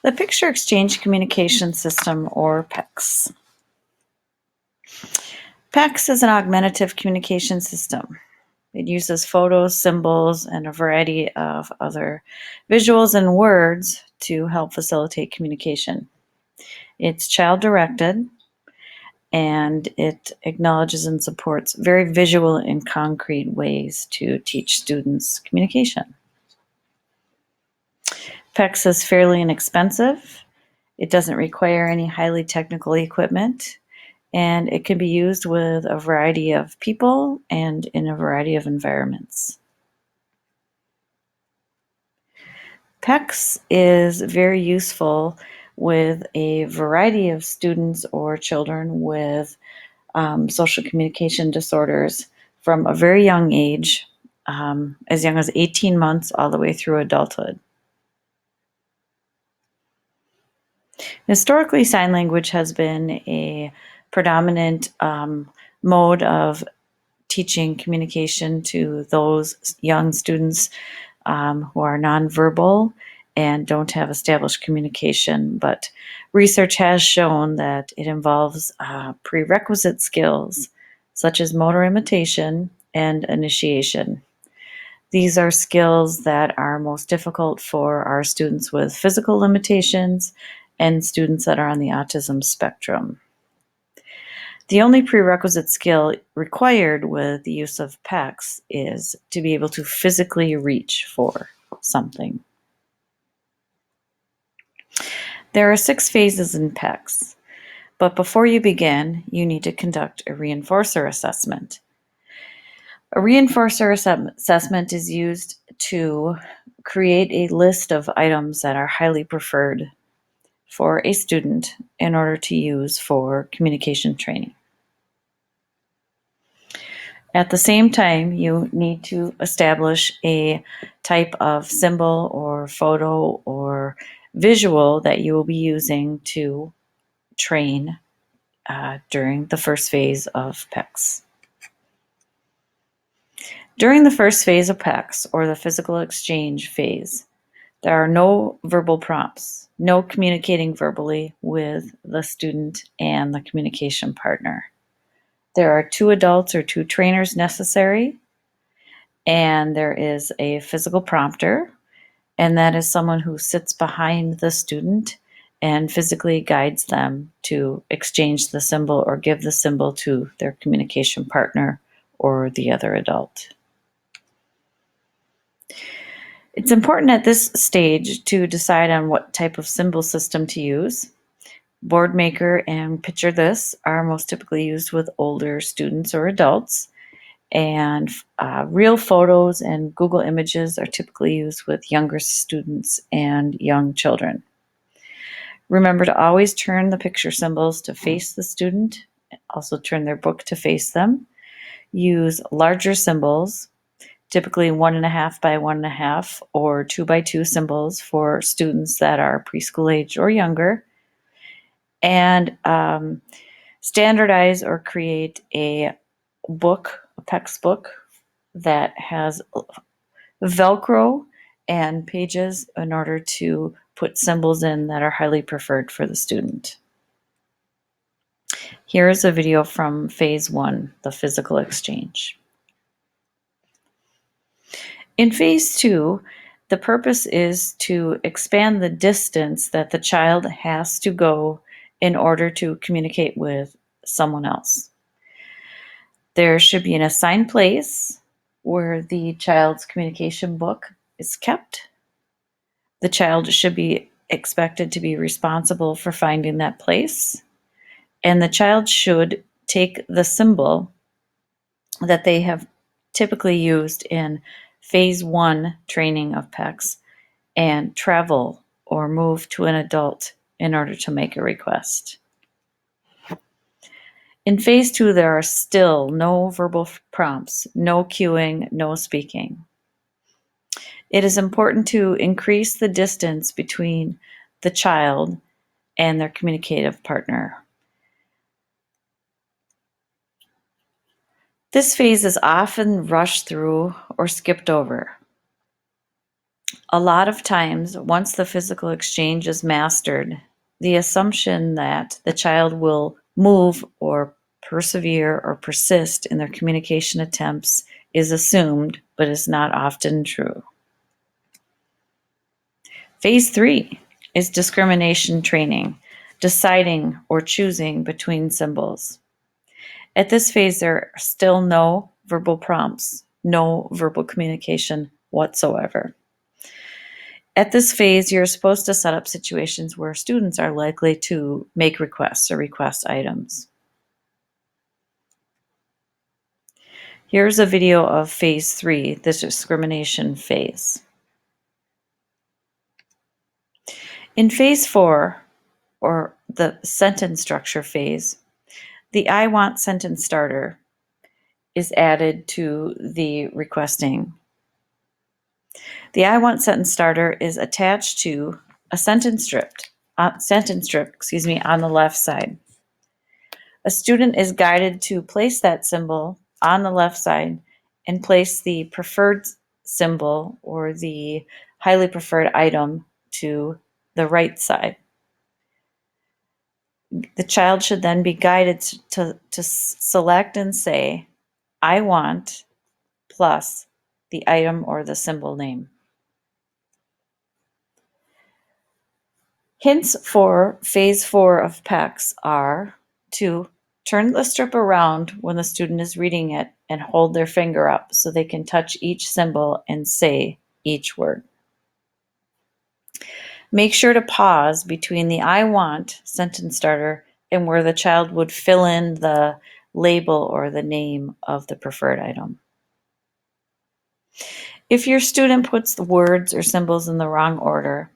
The Picture Exchange Communication System, or PECS. PECS is an augmentative communication system. It uses photos, symbols, and a variety of other visuals and words to help facilitate communication. It's child-directed, and it acknowledges and supports very visual and concrete ways to teach students communication. PECS is fairly inexpensive. It doesn't require any highly technical equipment, and it can be used with a variety of people and in a variety of environments. PECS is very useful with a variety of students or children with social communication disorders from a very young age, as young as 18 months all the way through adulthood. Historically, sign language has been a predominant mode of teaching communication to those young students who are nonverbal and don't have established communication, but research has shown that it involves prerequisite skills such as motor imitation and initiation. These are skills that are most difficult for our students with physical limitations and students that are on the autism spectrum. The only prerequisite skill required with the use of PECS is to be able to physically reach for something. There are 6 phases in PECS, but before you begin, you need to conduct a reinforcer assessment. A reinforcer assessment is used to create a list of items that are highly preferred for a student in order to use for communication training. At the same time, you need to establish a type of symbol or photo or visual that you will be using to train during the first phase of PECS. During the first phase of PECS, or the physical exchange phase, there are no verbal prompts, no communicating verbally with the student and the communication partner. There are 2 adults or 2 trainers necessary, and there is a physical prompter, and that is someone who sits behind the student and physically guides them to exchange the symbol or give the symbol to their communication partner or the other adult. It's important at this stage to decide on what type of symbol system to use. Boardmaker and Picture This are most typically used with older students or adults, and real photos and Google Images are typically used with younger students and young children. Remember to always turn the picture symbols to face the student, also turn their book to face them. Use larger symbols, typically 1.5 by 1.5 or 2 by 2 symbols for students that are preschool age or younger, and standardize or create a book, a PECS book that has Velcro and pages in order to put symbols in that are highly preferred for the student. Here is a video from phase 1, the physical exchange. In phase 2, the purpose is to expand the distance that the child has to go in order to communicate with someone else. There should be an assigned place where the child's communication book is kept. The child should be expected to be responsible for finding that place, and the child should take the symbol that they have typically used in phase 1 training of PECS and travel or move to an adult in order to make a request. In phase 2, there are still no verbal prompts, no cueing, no speaking. It is important to increase the distance between the child and their communicative partner. This phase is often rushed through or skipped over. A lot of times, once the physical exchange is mastered, the assumption that the child will move or persevere or persist in their communication attempts is assumed, but is not often true. Phase 3 is discrimination training, deciding or choosing between symbols. At this phase, there are still no verbal prompts, no verbal communication whatsoever. At this phase, you're supposed to set up situations where students are likely to make requests or request items. Here's a video of phase 3, the discrimination phase. In phase 4, or the sentence structure phase, the I want sentence starter is added to the requesting. The I want sentence starter is attached to a sentence strip, on the left side. A student is guided to place that symbol on the left side and place the preferred symbol or the highly preferred item to the right side. The child should then be guided to select and say, I want plus the item or the symbol name. Hints for phase 4 of Pecs are to turn the strip around when the student is reading it and hold their finger up so they can touch each symbol and say each word. Make sure to pause between the I want sentence starter and where the child would fill in the label or the name of the preferred item. If your student puts the words or symbols in the wrong order,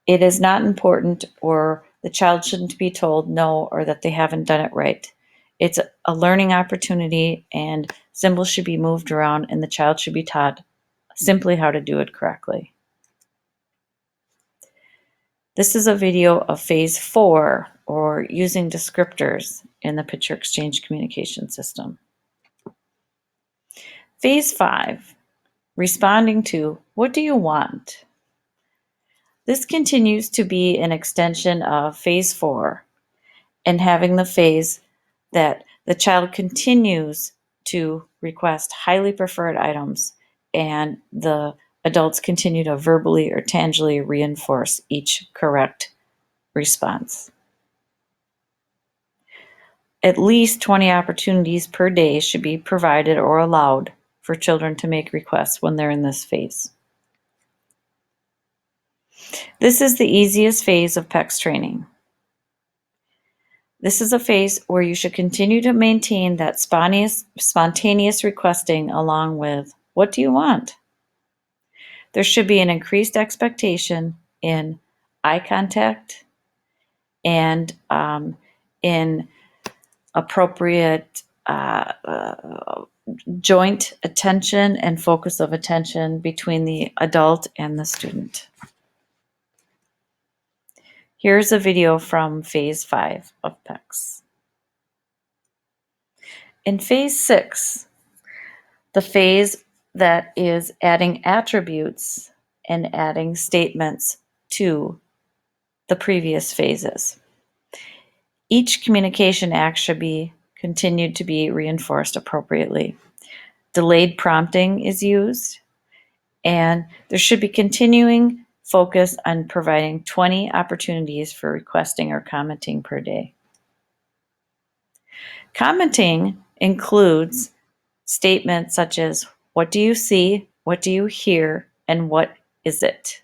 it is not important, or the child shouldn't be told no or that they haven't done it right. It's a learning opportunity, and symbols should be moved around, and the child should be taught simply how to do it correctly. This is a video of phase 4, or using descriptors in the picture exchange communication system. Phase 5, responding to, what do you want? This continues to be an extension of phase 4 and having the phase that the child continues to request highly preferred items and the adults continue to verbally or tangibly reinforce each correct response. At least 20 opportunities per day should be provided or allowed for children to make requests when they're in this phase. This is the easiest phase of Pecs training. This is a phase where you should continue to maintain that spontaneous requesting along with, what do you want? There should be an increased expectation in eye contact and in appropriate joint attention and focus of attention between the adult and the student. Here's a video from phase 5 of Pecs. In phase 6, the phase that is adding attributes and adding statements to the previous phases. Each communication act should be continued to be reinforced appropriately. Delayed prompting is used, and there should be continuing focus on providing 20 opportunities for requesting or commenting per day. Commenting includes statements such as, what do you see, what do you hear, and what is it?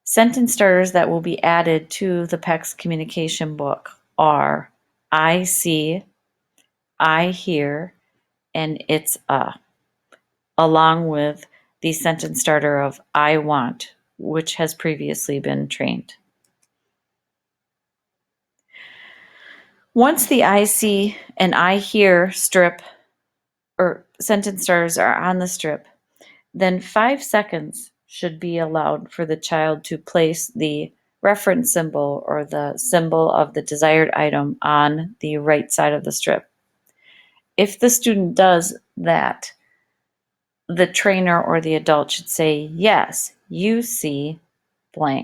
Sentence starters that will be added to the Pecs communication book are, I see, I hear, and it's along with the sentence starter of I want, which has previously been trained. Once the I see and I hear strip or sentence starters are on the strip, then 5 seconds should be allowed for the child to place the reference symbol or the symbol of the desired item on the right side of the strip. If the student does that, the trainer or the adult should say, yes, you see blank.